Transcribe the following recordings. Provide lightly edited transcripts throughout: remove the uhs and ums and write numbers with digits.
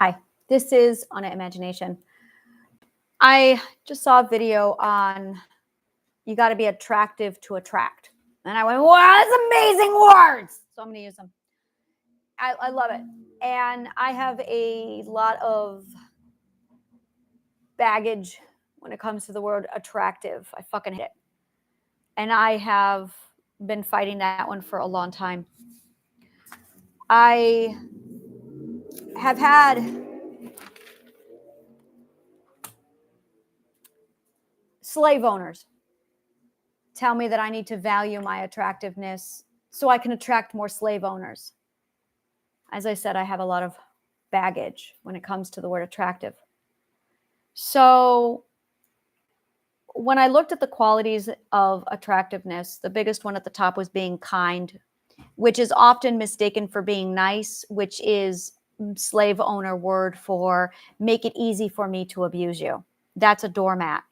Hi, this is On Imagination. I just saw a video on you got to be attractive to attract. And I went, wow, that's amazing words. So I'm going to use them. I love it. And I have a lot of baggage when it comes to the word attractive. I fucking hate it. And I have been fighting that one for a long time. I have had slave owners tell me that I need to value my attractiveness so I can attract more slave owners. As I said, I have a lot of baggage when it comes to the word attractive. So when I looked at the qualities of attractiveness, the biggest one at the top was being kind, which is often mistaken for being nice, which is slave owner word for make it easy for me to abuse you. That's a doormat.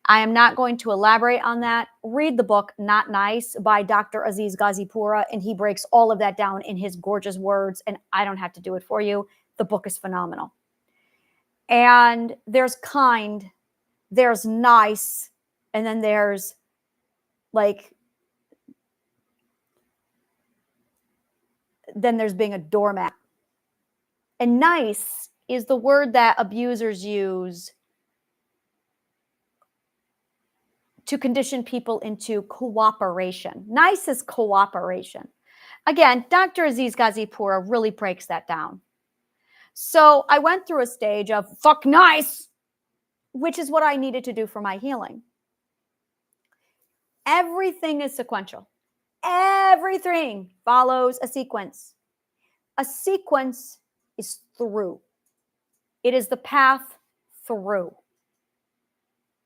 I am not going to elaborate on that. Read the book, Not Nice, by Dr. Aziz Gazipura, and he breaks all of that down in his gorgeous words, and I don't have to do it for you. The book is phenomenal. And there's kind, there's nice, and then there's then there's being a doormat. And nice is the word that abusers use to condition people into cooperation. Nice is cooperation. Again, Dr. Aziz Gazipura really breaks that down. So I went through a stage of fuck nice, which is what I needed to do for my healing. Everything is sequential. Everything follows a sequence. A sequence is through. It is the path through.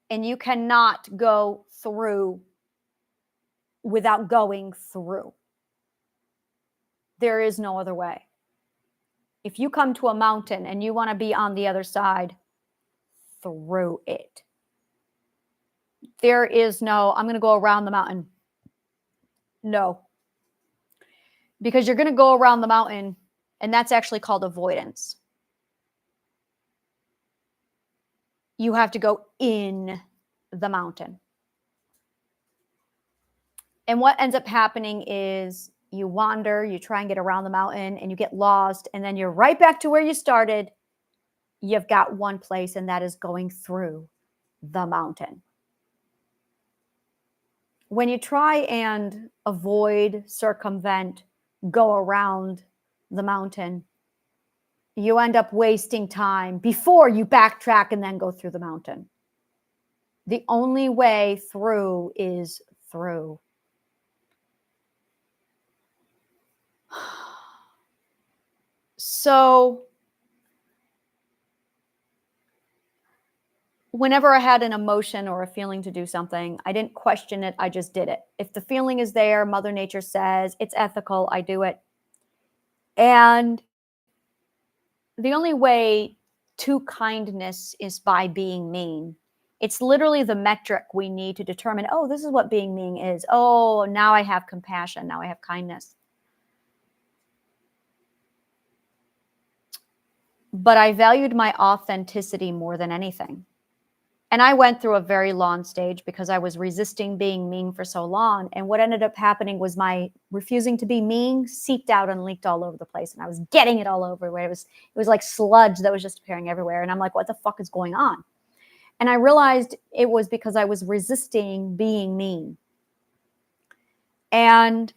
And you cannot go through without going through. There is no other way. If you come to a mountain and you want to be on the other side, through it. There is no, I'm going to go around the mountain. No. Because you're going to go around the mountain, and that's actually called avoidance. You have to go in the mountain. And what ends up happening is you wander, you try and get around the mountain, and you get lost, and then you're right back to where you started. You've got one place, and that is going through the mountain. When you try and avoid, circumvent, go around the mountain, you end up wasting time before you backtrack and then go through the mountain. The only way through is through. So whenever I had an emotion or a feeling to do something, I didn't question it. I just did it. If the feeling is there, Mother Nature says it's ethical, I do it. And the only way to kindness is by being mean. It's literally the metric we need to determine, oh, this is what being mean is. Oh, now I have compassion. Now I have kindness. But I valued my authenticity more than anything. And I went through a very long stage because I was resisting being mean for so long. And what ended up happening was my refusing to be mean seeped out and leaked all over the place. And I was getting it all over where it was like sludge that was just appearing everywhere. And I'm like, what the fuck is going on? And I realized it was because I was resisting being mean. And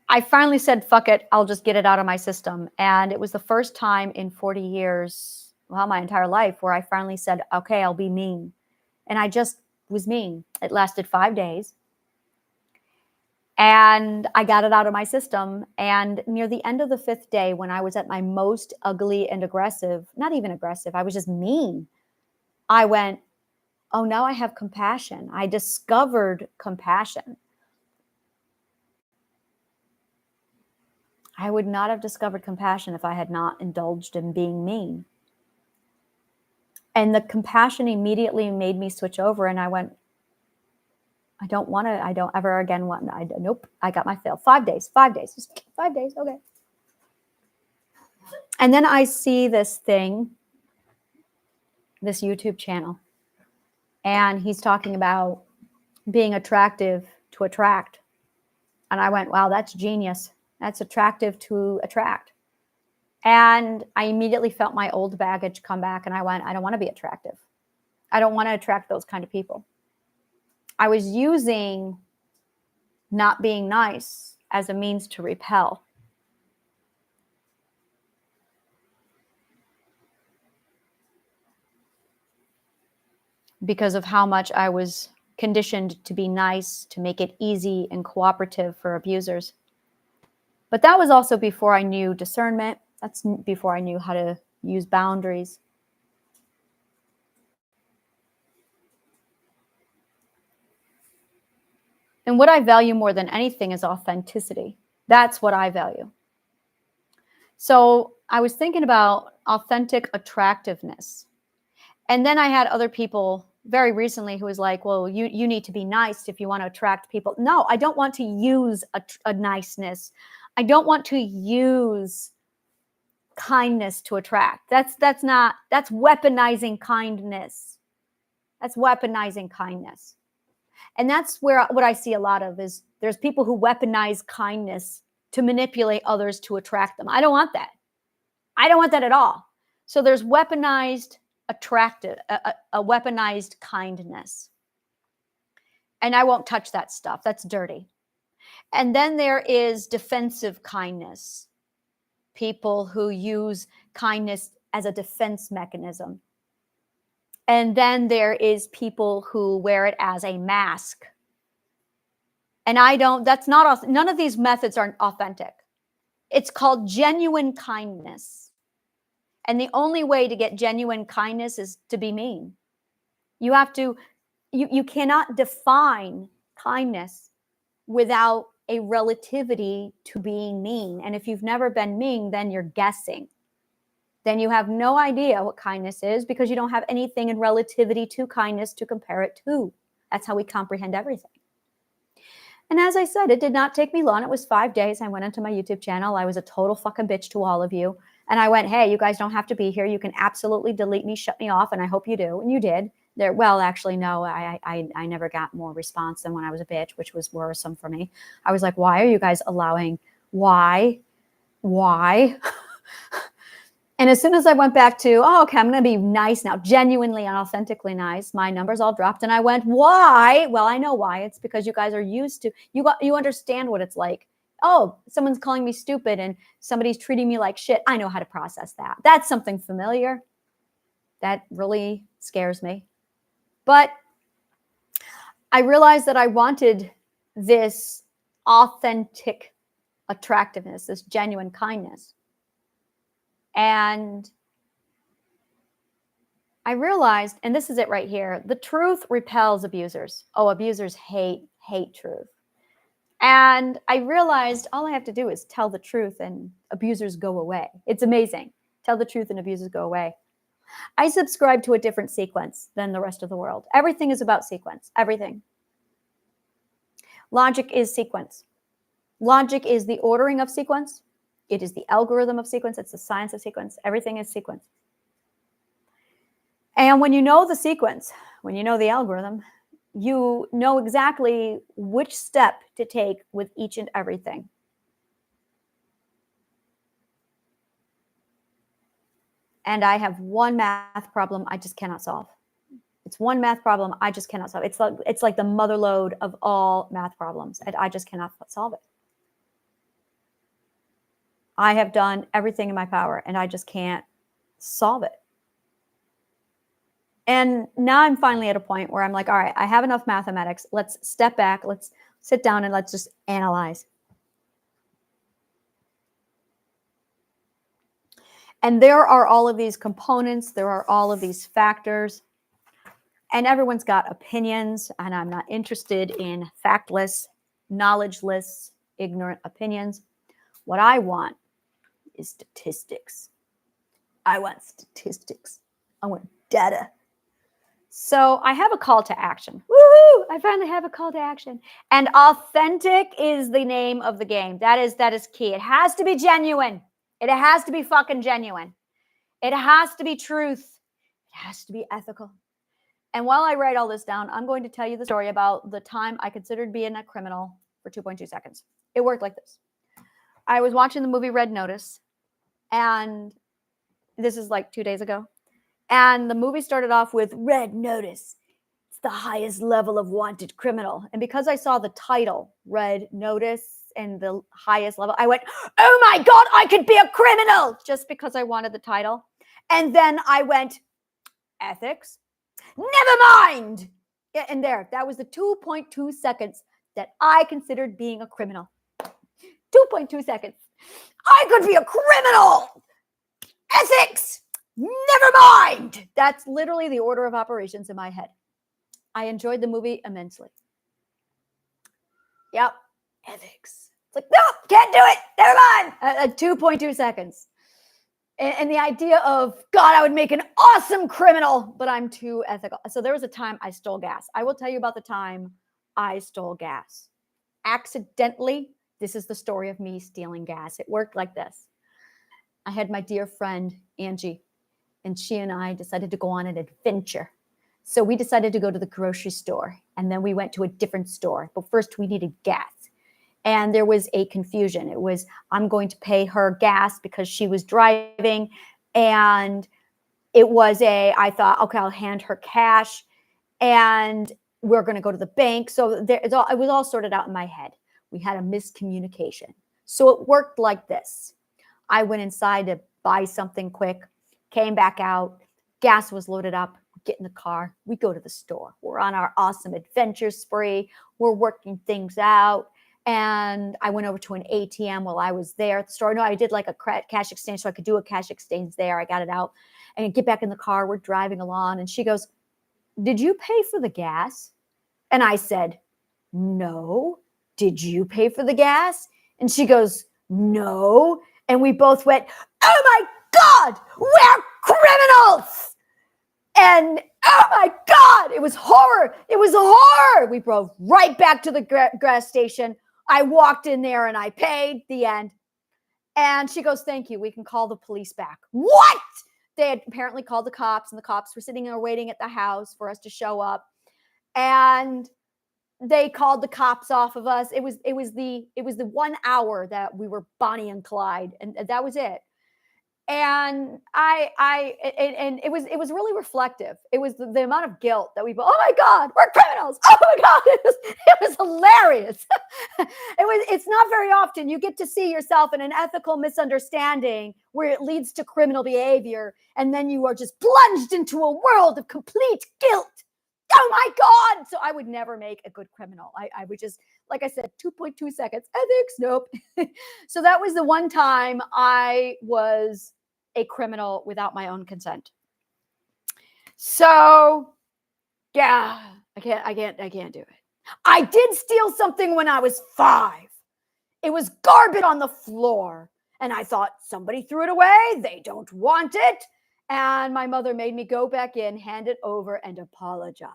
I finally said, fuck it, I'll just get it out of my system. And it was the first time in 40 years, well, my entire life, where I finally said, okay, I'll be mean. And I just was mean. It lasted 5 days. And I got it out of my system. And near the end of the 5th day, when I was at my most ugly and aggressive, not even aggressive, I was just mean. I went, oh, now I have compassion. I discovered compassion. I would not have discovered compassion if I had not indulged in being mean. And the compassion immediately made me switch over. And I went, I don't ever again want, nope, I got my fill. 5 days, 5 days, just 5 days, okay. And then I see this thing, this YouTube channel, and he's talking about being attractive to attract. And I went, wow, that's genius. That's attractive to attract. And I immediately felt my old baggage come back, and I went, I don't want to be attractive. I don't want to attract those kind of people. I was using not being nice as a means to repel. Because of how much I was conditioned to be nice, to make it easy and cooperative for abusers. But that was also before I knew discernment. That's before I knew how to use boundaries. And what I value more than anything is authenticity. That's what I value. So I was thinking about authentic attractiveness. And then I had other people very recently who was like, well, you need to be nice if you want to attract people. No, I don't want to use a niceness. I don't want to use kindness to attract. That's weaponizing kindness. That's weaponizing kindness. And that's where what I see a lot of is there's people who weaponize kindness to manipulate others to attract them. I don't want that. I don't want that at all. So there's weaponized a weaponized kindness. And I won't touch that stuff. That's dirty. And then there is defensive kindness. People who use kindness as a defense mechanism. And then there is people who wear it as a mask. And none of these methods are authentic. It's called genuine kindness. And the only way to get genuine kindness is to be mean. You cannot define kindness without a relativity to being mean. And if you've never been mean, then you're guessing. Then you have no idea what kindness is because you don't have anything in relativity to kindness to compare it to. That's how we comprehend everything. And as I said, it did not take me long. It was 5 days. I went into my YouTube channel. I was a total fucking bitch to all of you. And I went, hey, you guys don't have to be here. You can absolutely delete me, shut me off, and I hope you do. And you did. Well, actually, no, I never got more response than when I was a bitch, which was worrisome for me. I was like, why are you guys allowing? Why? And as soon as I went back to, okay, I'm going to be nice now, genuinely and authentically nice, my numbers all dropped. And I went, why? Well, I know why. It's because you guys are used to, you understand what it's like. Oh, someone's calling me stupid and somebody's treating me like shit. I know how to process that. That's something familiar. That really scares me. But I realized that I wanted this authentic attractiveness, this genuine kindness. And I realized, and this is it right here, the truth repels abusers. Oh, abusers hate truth. And I realized all I have to do is tell the truth and abusers go away. It's amazing. Tell the truth and abusers go away. I subscribe to a different sequence than the rest of the world. Everything is about sequence. Everything. Logic is sequence. Logic is the ordering of sequence. It is the algorithm of sequence. It's the science of sequence. Everything is sequence. And when you know the sequence, when you know the algorithm, you know exactly which step to take with each and everything. And I have one math problem I just cannot solve. It's one math problem I just cannot solve. It's like the mother lode of all math problems, and I just cannot solve it. I have done everything in my power, and I just can't solve it. And now I'm finally at a point where I'm like, all right, I have enough mathematics. Let's step back. Let's sit down and let's just analyze. And there are all of these components. There are all of these factors. And everyone's got opinions. And I'm not interested in factless, knowledgeless, ignorant opinions. What I want is statistics. I want statistics. I want data. So I have a call to action. Woohoo! I finally have a call to action. And authentic is the name of the game. That is key. It has to be genuine. It has to be fucking genuine. It has to be truth. It has to be ethical. And while I write all this down, I'm going to tell you the story about the time I considered being a criminal for 2.2 seconds. It worked like this. I was watching the movie Red Notice, and this is like 2 days ago. And the movie started off with Red Notice. It's the highest level of wanted criminal. And because I saw the title, Red Notice, and the highest level, I went, oh my God, I could be a criminal, just because I wanted the title. And then I went, ethics? Never mind. Yeah, and that was the 2.2 seconds that I considered being a criminal. 2.2 seconds. I could be a criminal. Ethics? Never mind. That's literally the order of operations in my head. I enjoyed the movie immensely. Yep. Ethics. It's like, no, can't do it. Never mind. 2.2 seconds. And the idea of, God, I would make an awesome criminal, but I'm too ethical. So there was a time I stole gas. I will tell you about the time I stole gas. Accidentally, this is the story of me stealing gas. It worked like this. I had my dear friend, Angie, and she and I decided to go on an adventure. So we decided to go to the grocery store, and then we went to a different store. But first, we needed gas. And there was a confusion. It was, I'm going to pay her gas because she was driving. And it was I thought, okay, I'll hand her cash and we're going to go to the bank. So it was all sorted out in my head. We had a miscommunication. So it worked like this. I went inside to buy something quick, came back out, gas was loaded up, we get in the car, we go to the store. We're on our awesome adventure spree. We're working things out. And I went over to an ATM while I was there at the store. No, I did like a cash exchange, so I could do a cash exchange there. I got it out and I get back in the car. We're driving along and she goes, did you pay for the gas? And I said, no. Did you pay for the gas? And she goes, no. And we both went, oh my God, we're criminals. And oh my God, it was horror. It was a horror. We drove right back to the gas station. I walked in there and I paid. The end. And she goes, thank you. We can call the police back. What? They had apparently called the cops, and the cops were sitting there waiting at the house for us to show up. And they called the cops off of us. It was the 1 hour that we were Bonnie and Clyde, and that was it. And and it was really reflective. It was the amount of guilt that oh my God, we're criminals. Oh my God, it was hilarious. It's not very often you get to see yourself in an ethical misunderstanding where it leads to criminal behavior, and then you are just plunged into a world of complete guilt. Oh my God. So I would never make a good criminal. I would just, like I said, 2.2 seconds. Ethics, nope. So that was the one time I was a criminal without my own consent. So yeah, I can't do it. I did steal something when I was 5. It was garbage on the floor. And I thought somebody threw it away. They don't want it. And my mother made me go back in, hand it over, and apologize.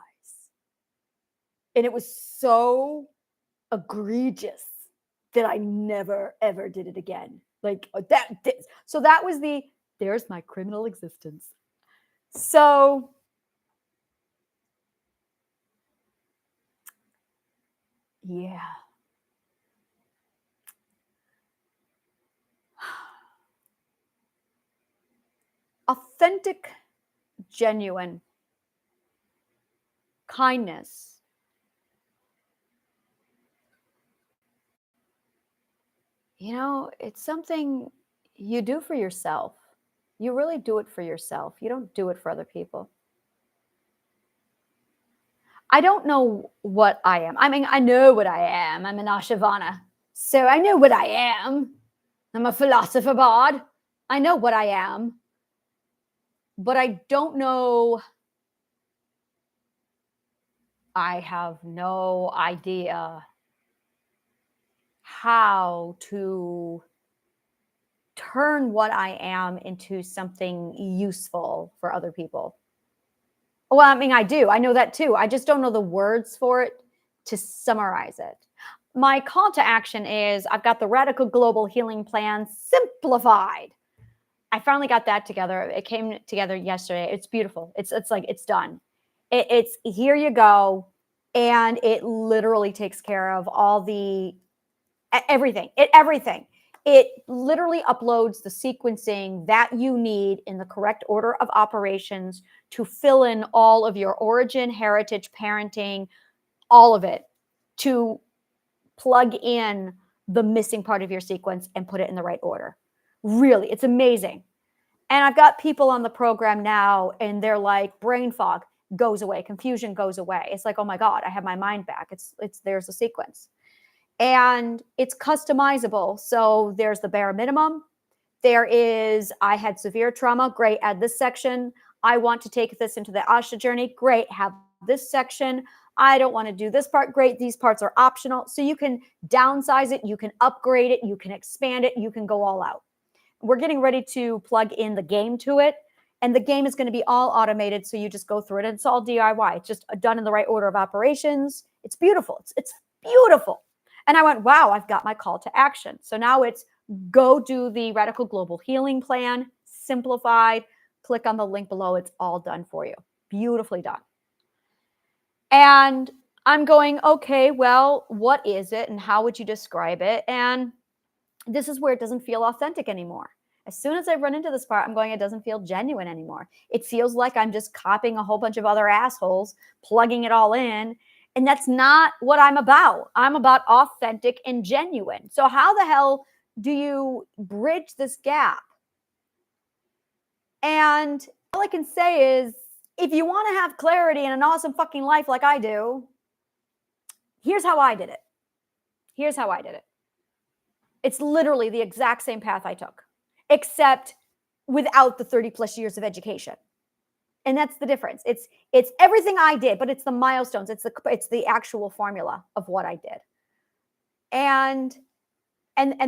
And it was so egregious that I never, ever did it again. Like that. So that was there's my criminal existence. So yeah. Authentic, genuine kindness it's something you do for yourself. You really do it for yourself. You don't do it for other people. I don't know what I am. I mean, I know what I am. I'm an Ashavana. So I know what I am. I'm a philosopher bod. I know what I am. But I don't know. I have no idea how to turn what I am into something useful for other people. Well, I mean, I do. I know that too. I just don't know the words for it to summarize it. My call to action is I've got the Radical Global Healing Plan simplified. I finally got that together. It came together yesterday. It's beautiful. It's like, it's done. It's here you go. And it literally takes care of all the everything. Everything. It literally uploads the sequencing that you need in the correct order of operations to fill in all of your origin, heritage, parenting, all of it, to plug in the missing part of your sequence and put it in the right order. Really, it's amazing. And I've got people on the program now, and they're like, brain fog goes away, confusion goes away. It's like, oh my God, I have my mind back. It's there's a sequence. And it's customizable. So there's the bare minimum. There is, I had severe trauma. Great, add this section. I want to take this into the Asha journey. Great, have this section. I don't want to do this part. Great, these parts are optional. So you can downsize it, you can upgrade it, you can expand it, you can go all out. We're getting ready to plug in the game to it. And the game is going to be all automated. So you just go through it, and it's all DIY. It's just done in the right order of operations. It's beautiful. It's beautiful. And I went, wow, I've got my call to action. So now it's go do the Radical Global Healing Plan, simplified. Click on the link below. It's all done for you. Beautifully done. And I'm going, okay, well, what is it and how would you describe it? And this is where it doesn't feel authentic anymore. As soon as I run into this part, I'm going, it doesn't feel genuine anymore. It feels like I'm just copying a whole bunch of other assholes, plugging it all in. And that's not what I'm about. I'm about authentic and genuine. So how the hell do you bridge this gap? And all I can say is, if you want to have clarity and an awesome fucking life like I do, here's how I did it. Here's how I did it. It's literally the exact same path I took, except without the 30 plus years of education. And that's the difference. It's everything I did, but it's the milestones. It's the actual formula of what I did. And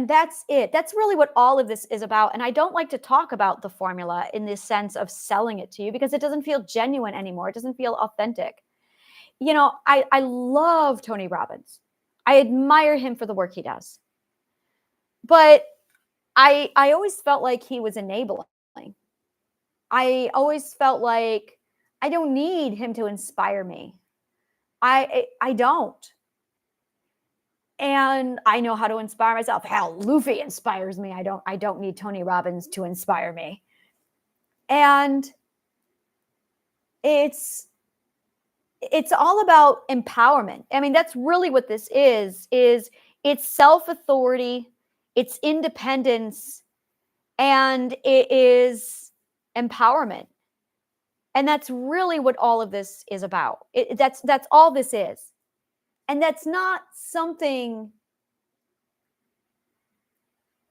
that's it. That's really what all of this is about. And I don't like to talk about the formula in this sense of selling it to you, because it doesn't feel genuine anymore. It doesn't feel authentic. You know, I love Tony Robbins. I admire him for the work he does. But I always felt like he was enabling. I always felt like I don't need him to inspire me. I don't. And I know how to inspire myself. Hell, Luffy inspires me. I don't need Tony Robbins to inspire me. And it's all about empowerment. I mean, that's really what this is it's self-authority, it's independence, and it is empowerment. And that's really what all of this is about. That's all this is. And that's not something,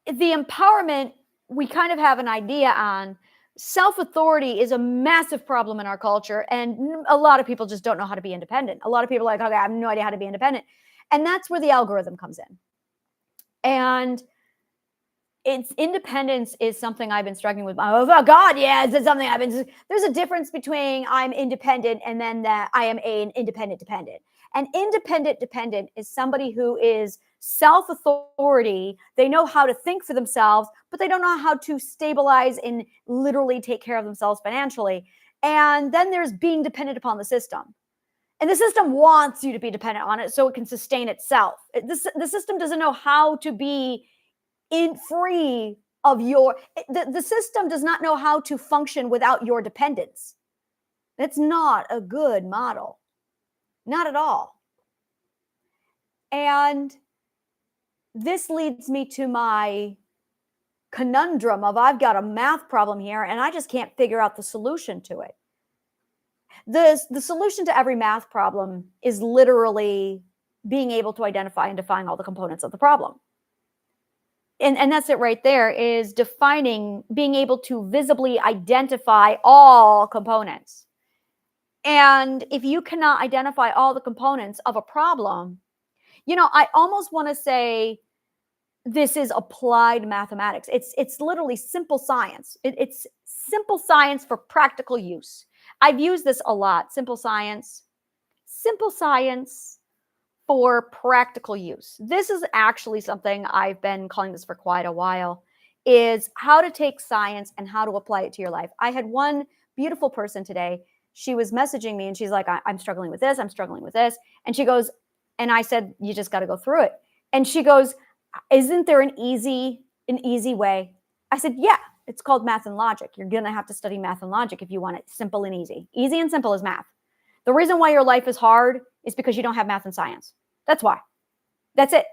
the empowerment, we kind of have an idea on. Self-authority is a massive problem in our culture. And a lot of people just don't know how to be independent. A lot of people are like, okay, I have no idea how to be independent. And that's where the algorithm comes in. And it's independence is something I've been struggling with. Oh God, yeah, it's something I've been. There's a difference between I'm independent and then that I am an independent dependent. An independent dependent is somebody who is self-authority. They know how to think for themselves, but they don't know how to stabilize and literally take care of themselves financially. And then there's being dependent upon the system. And the system wants you to be dependent on it so it can sustain itself. The system doesn't know how to be free of the system does not know how to function without your dependence. That's not a good model. Not at all. And this leads me to my conundrum of I've got a math problem here and I just can't figure out the solution to it. The solution to every math problem is literally being able to identify and define all the components of the problem. And that's it right there, is defining, being able to visibly identify all components. And if you cannot identify all the components of a problem, you know, I almost want to say this is applied mathematics. It's literally simple science. It's simple science for practical use. I've used this a lot. Simple science for practical use. This is actually something I've been calling this for quite a while. is how to take science and how to apply it to your life. I had one beautiful person today. She was messaging me and she's like, I'm struggling with this. I'm struggling with this. And she goes, and I said, you just got to go through it. And she goes, isn't there an easy way? I said, yeah, it's called math and logic. You're going to have to study math and logic if you want it simple and easy. Easy and simple is math. The reason why your life is hard is because you don't have math and science. That's why. That's it.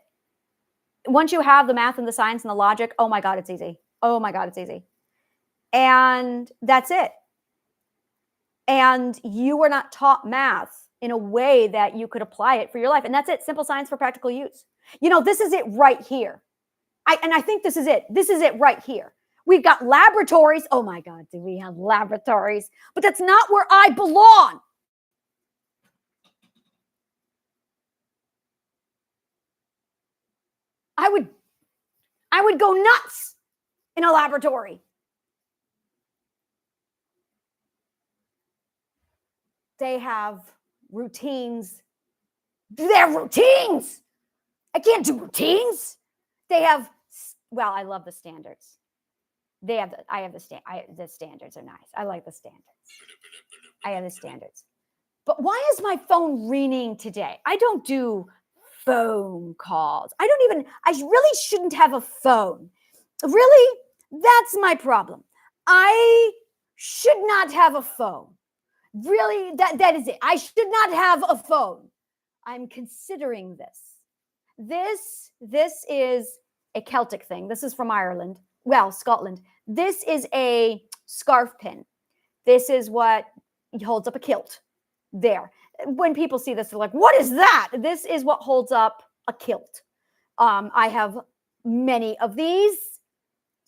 Once you have the math and the science and the logic, oh my God, it's easy. Oh my God, it's easy. And that's it. And you were not taught math in a way that you could apply it for your life. And that's it. Simple science for practical use. You know, this is it right here. I think this is it. This is it right here. We've got laboratories. Oh my God, do we have laboratories? But that's not where I belong. I would go nuts in a laboratory. They have routines. They have routines. I can't do routines. They have, well, I love the standards. They have, the standards are nice. I like the standards. I have the standards. But why is my phone ringing today? I don't do phone calls. I really shouldn't have a phone. Really? That's my problem. I should not have a phone. Really? That is it. I should not have a phone. I'm considering this. This is a Celtic thing. This is from Ireland. Well, Scotland. This is a scarf pin. This is what holds up a kilt. There. When people see this, they're like, what is that? This is what holds up a kilt. I have many of these.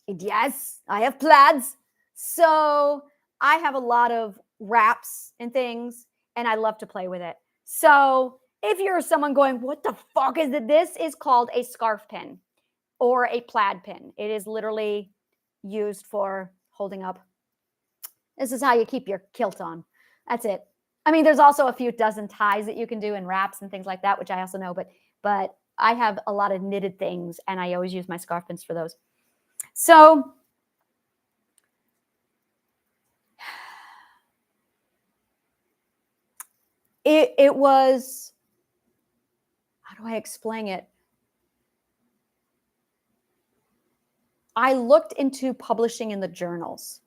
Yes, I have plaids. So I have a lot of wraps and things, and I love to play with it. So if you're someone going, what the fuck is it? This is called a scarf pin or a plaid pin. It is literally used for holding up. This is how you keep your kilt on. That's it. I mean, there's also a few dozen ties that you can do and wraps and things like that, which I also know, but I have a lot of knitted things and I always use my scarf pins for those. So it was, how do I explain it? I looked into publishing in the journals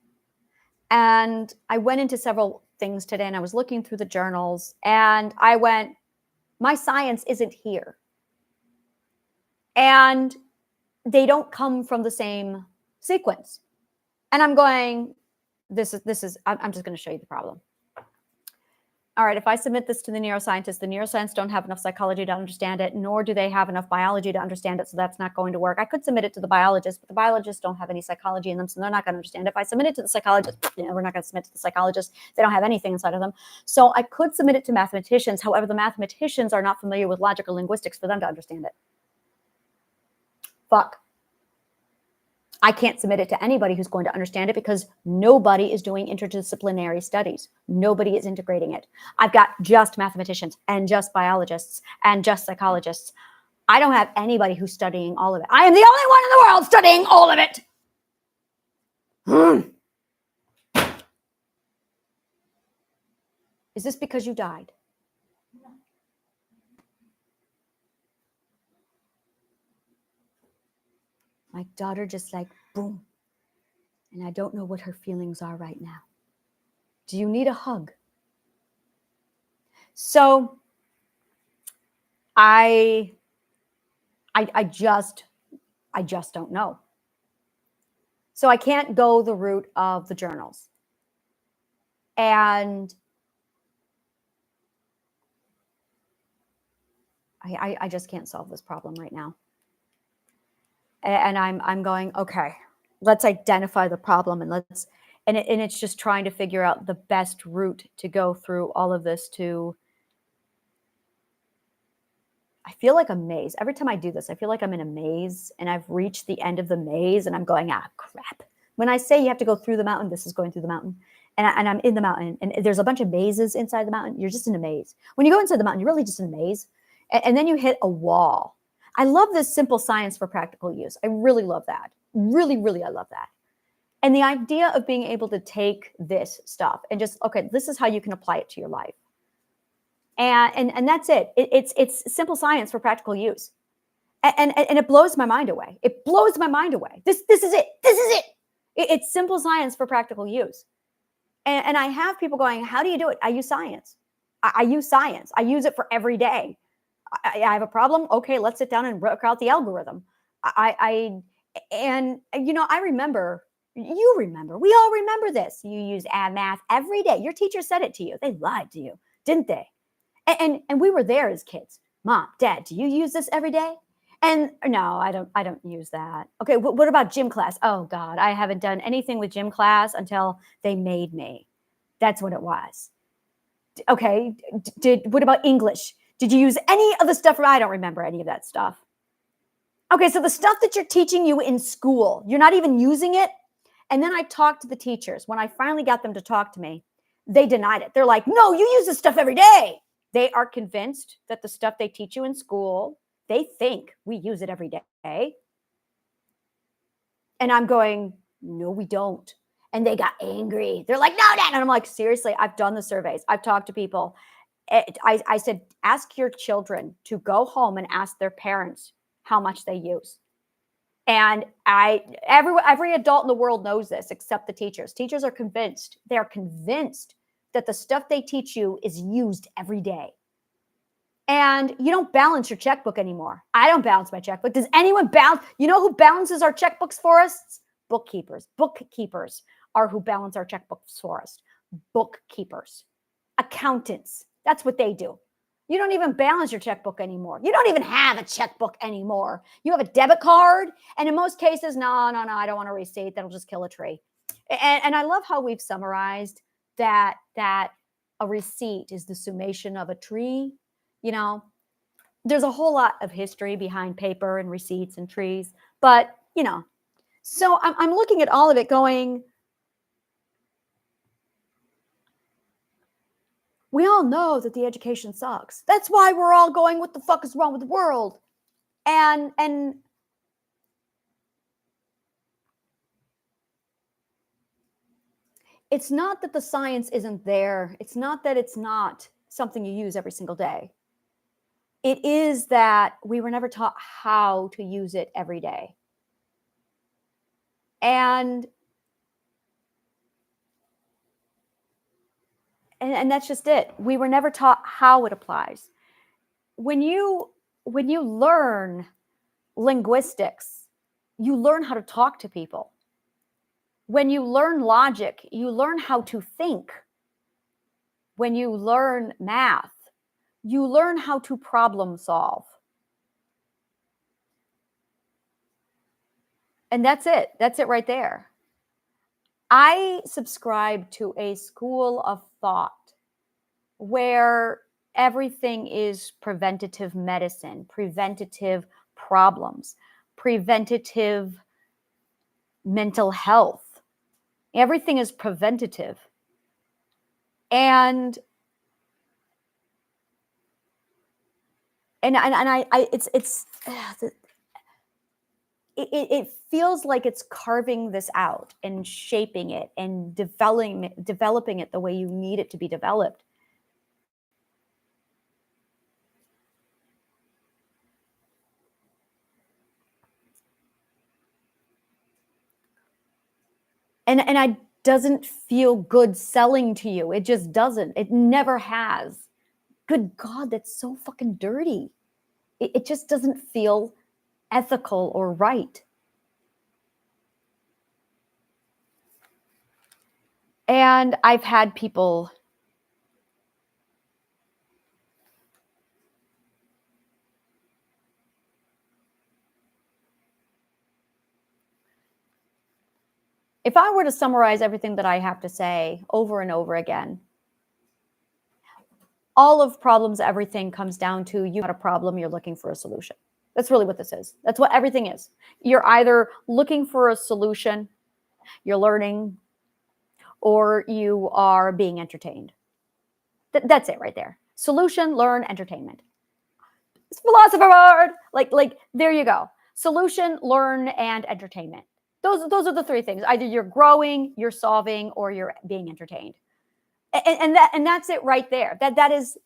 and I went into several things today and I was looking through the journals and I went, my science isn't here. And they don't come from the same sequence. And I'm going, I'm just going to show you the problem. All right, if I submit this to the neuroscientists don't have enough psychology to understand it, nor do they have enough biology to understand it, so that's not going to work. I could submit it to the biologists, but the biologists don't have any psychology in them, so they're not going to understand it. If I submit it to the psychologists, we're not going to submit to the psychologists. They don't have anything inside of them. So I could submit it to mathematicians. However, the mathematicians are not familiar with logical linguistics for them to understand it. Fuck. I can't submit it to anybody who's going to understand it because nobody is doing interdisciplinary studies. Nobody is integrating it. I've got just mathematicians and just biologists and just psychologists. I don't have anybody who's studying all of it. I am the only one in the world studying all of it. Is this because you died? My daughter just like, boom. And I don't know what her feelings are right now. Do you need a hug? So I just don't know. So I can't go the route of the journals. And I just can't solve this problem right now. And I'm going, okay, let's identify the problem and it's just trying to figure out the best route to go through all of this I feel like a maze. Every time I do this, I feel like I'm in a maze and I've reached the end of the maze and I'm going, crap. When I say you have to go through the mountain, this is going through the mountain and I'm in the mountain and there's a bunch of mazes inside the mountain. You're just in a maze. When you go inside the mountain, you're really just in a maze. And then you hit a wall. I love this simple science for practical use. I really love that. Really, really, I love that. And the idea of being able to take this stuff and just, okay, this is how you can apply it to your life. And that's it. It's simple science for practical use. And it blows my mind away. It blows my mind away. This is it. This is it. It's simple science for practical use. And I have people going, how do you do it? I use science. I use science. I use it for every day. I have a problem. Okay, let's sit down and work out the algorithm. And I remember, you remember, we all remember this. You use math every day. Your teacher said it to you. They lied to you, didn't they? And we were there as kids. Mom, Dad, do you use this every day? And no, I don't use that. Okay, what about gym class? Oh God, I haven't done anything with gym class until they made me. That's what it was. Okay, what about English? Did you use any of the stuff? I don't remember any of that stuff. Okay, so the stuff that you're teaching you in school, you're not even using it. And then I talked to the teachers. When I finally got them to talk to me, they denied it. They're like, no, you use this stuff every day. They are convinced that the stuff they teach you in school, they think we use it every day. And I'm going, no, we don't. And they got angry. They're like, no, Dad. And I'm like, seriously, I've done the surveys. I've talked to people. I said, ask your children to go home and ask their parents how much they use. And every adult in the world knows this, except the teachers. Teachers are convinced. They're convinced that the stuff they teach you is used every day. And you don't balance your checkbook anymore. I don't balance my checkbook. Does anyone balance? You know who balances our checkbooks for us? Bookkeepers. Bookkeepers are who balance our checkbooks for us. Bookkeepers. Accountants. That's what they do. You don't even balance your checkbook anymore. You don't even have a checkbook anymore. You have a debit card. And in most cases, no, I don't want a receipt. That'll just kill a tree. And I love how we've summarized that a receipt is the summation of a tree. You know, there's a whole lot of history behind paper and receipts and trees. But, so I'm looking at all of it going, we all know that the education sucks. That's why we're all going, what the fuck is wrong with the world? And it's not that the science isn't there. It's not that it's not something you use every single day. It is that we were never taught how to use it every day. And that's just it. We were never taught how it applies. When you learn linguistics, you learn how to talk to people. When you learn logic, you learn how to think. When you learn math, you learn how to problem solve. And that's it. That's it right there. I subscribe to a school of thought where everything is preventative medicine, preventative problems, preventative mental health. Everything is preventative. And it feels like it's carving this out and shaping it and developing it the way you need it to be developed. And it doesn't feel good selling to you. It just doesn't. It never has. Good God, that's so fucking dirty. It just doesn't feel ethical or right. And I've had people if I were to summarize everything that I have to say over and over again, all of problems, everything comes down to you got a problem, you're looking for a solution. That's really what this is. That's what everything is. You're either looking for a solution, you're learning, or you are being entertained. That's it right there. Solution, learn, entertainment. It's philosopher board. Like there you go. Solution, learn, and entertainment. Those are the three things. Either you're growing, you're solving, or you're being entertained. And that's it right there. That is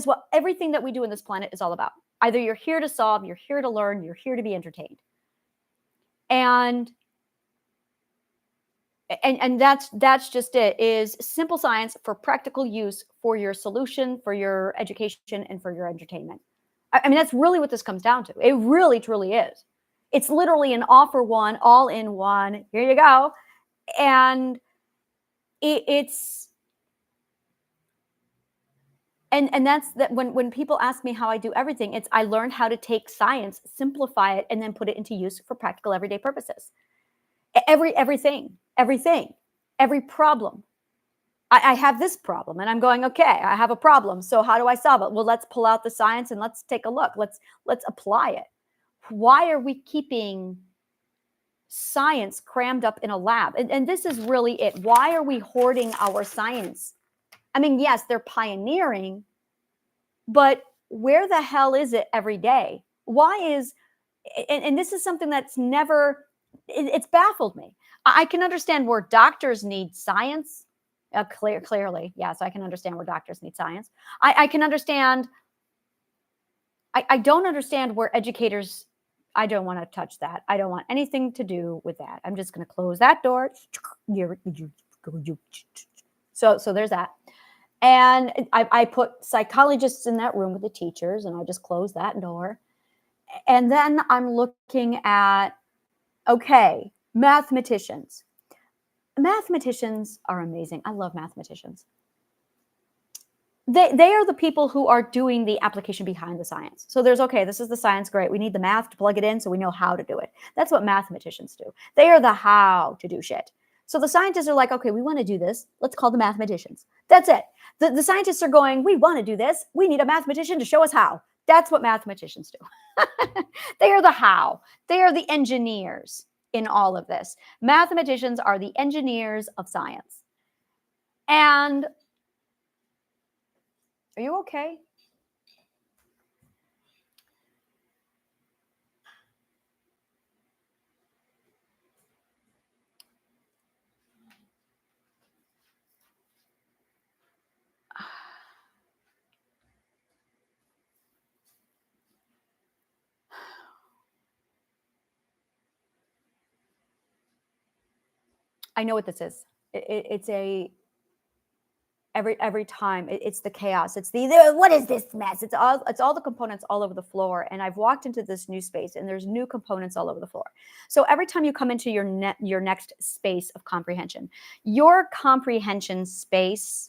what everything that we do in this planet is all about. Either you're here to solve, you're here to learn, you're here to be entertained. And that's just it, is simple science for practical use for your solution, for your education, and for your entertainment. I mean, that's really what this comes down to. It really, truly is. It's literally an all for one, all in one. Here you go. And it's and that's that. When people ask me how I do everything, it's I learned how to take science, simplify it, and then put it into use for practical everyday purposes. Everything, every problem. I have this problem, and I'm going, okay, I have a problem. So how do I solve it? Well, let's pull out the science and let's take a look. Let's apply it. Why are we keeping science crammed up in a lab? And this is really it. Why are we hoarding our science? I mean, yes, they're pioneering, but where the hell is it every day? Why is, and this is something that's never, it's baffled me. I can understand where doctors need science. Clearly, yes, I can understand where doctors need science. I can understand. I don't understand where educators. I don't want to touch that. I don't want anything to do with that. I'm just going to close that door. So there's that. And I put psychologists in that room with the teachers, and I just close that door. And then I'm looking at, okay, mathematicians. Mathematicians are amazing. I love mathematicians. They are the people who are doing the application behind the science. So there's, okay, this is the science, great. We need the math to plug it in so we know how to do it. That's what mathematicians do. They are the how to do shit. So the scientists are like, okay, we want to do this. Let's call the mathematicians. That's it. The scientists are going, we want to do this. We need a mathematician to show us how. That's what mathematicians do. They are the how. They are the engineers in all of this. Mathematicians are the engineers of science. And are you okay? I know what this is. It's every time it's the chaos. It's the what is this mess? It's all the components all over the floor. And I've walked into this new space, and there's new components all over the floor. So every time you come into your next space of comprehension, your comprehension space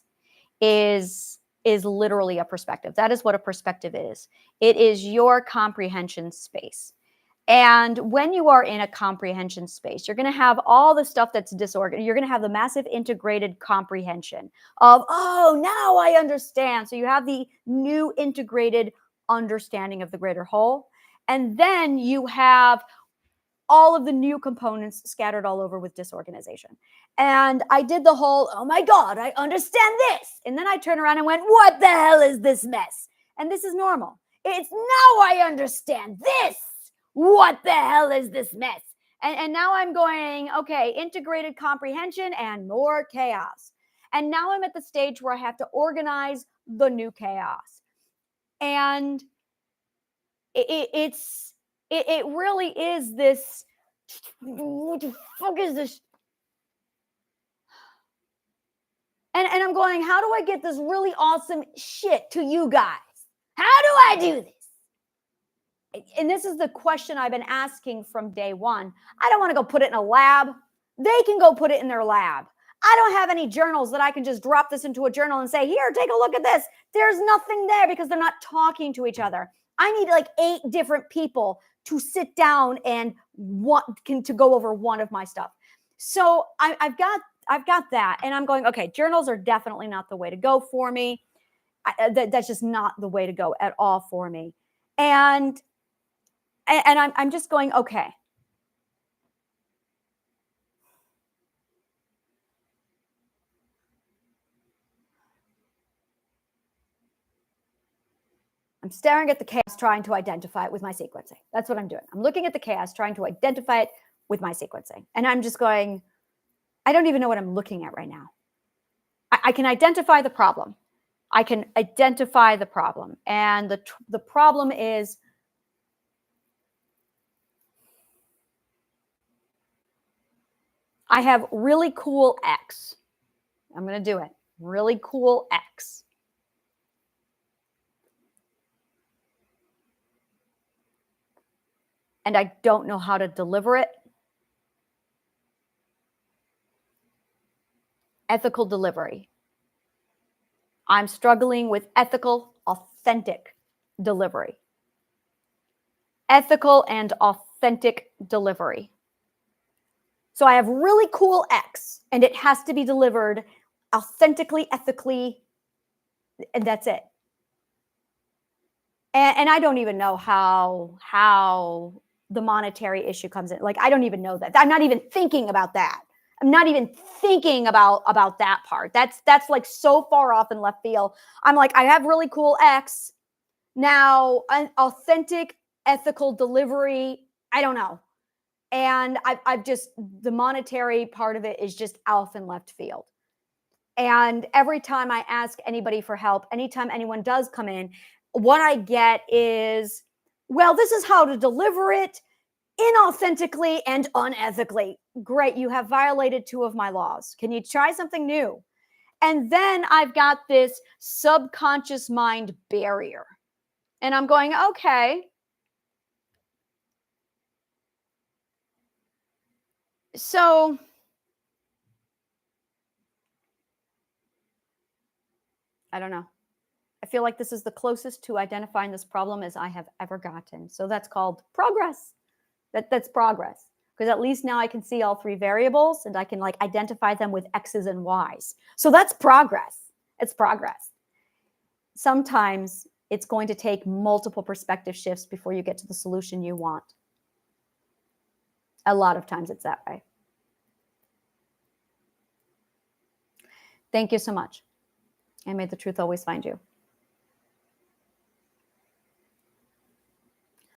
is literally a perspective. That is what a perspective is. It is your comprehension space. And when you are in a comprehension space, you're going to have all the stuff that's disorganized. You're going to have the massive integrated comprehension of, oh, now I understand. So you have the new integrated understanding of the greater whole. And then you have all of the new components scattered all over with disorganization. And I did the whole, oh my God, I understand this. And then I turned around and went, what the hell is this mess? And this is normal. It's now I understand this. What the hell is this mess? And now I'm going, okay, integrated comprehension and more chaos. And now I'm at the stage where I have to organize the new chaos. And it really is this, what the fuck is this? And I'm going, how do I get this really awesome shit to you guys? How do I do this? And this is the question I've been asking from day one. I don't want to go put it in a lab. They can go put it in their lab. I don't have any journals that I can just drop this into a journal and say, here, take a look at this. There's nothing there because they're not talking to each other. I need like 8 different people to sit down and to go over one of my stuff. So I've got that. And I'm going, okay, journals are definitely not the way to go for me. That's just not the way to go at all for me. And I'm just going, okay. I'm staring at the chaos, trying to identify it with my sequencing. That's what I'm doing. I'm looking at the chaos, trying to identify it with my sequencing. And I'm just going, I don't even know what I'm looking at right now. I can identify the problem. I can identify the problem. And the problem is, I have really cool X. I'm going to do it. Really cool X. And I don't know how to deliver it. Ethical delivery. I'm struggling with ethical, authentic delivery. Ethical and authentic delivery. So I have really cool X, and it has to be delivered authentically, ethically, and that's it. And I don't even know how the monetary issue comes in. Like, I don't even know that. I'm not even thinking about that. I'm not even thinking about that part. That's like so far off in left field. I'm like, I have really cool X. Now, an authentic, ethical delivery, I don't know. And I've just, the monetary part of it is just off in left field. And every time I ask anybody for help, anytime anyone does come in, what I get is, well, this is how to deliver it inauthentically and unethically. Great, you have violated 2 of my laws. Can you try something new? And then I've got this subconscious mind barrier. And I'm going, okay. So I don't know. I feel like this is the closest to identifying this problem as I have ever gotten. So that's called progress. That's progress. Because at least now I can see all 3 variables and I can like identify them with X's and Y's. So that's progress. It's progress. Sometimes it's going to take multiple perspective shifts before you get to the solution you want. A lot of times it's that way. Thank you so much. And may the truth always find you.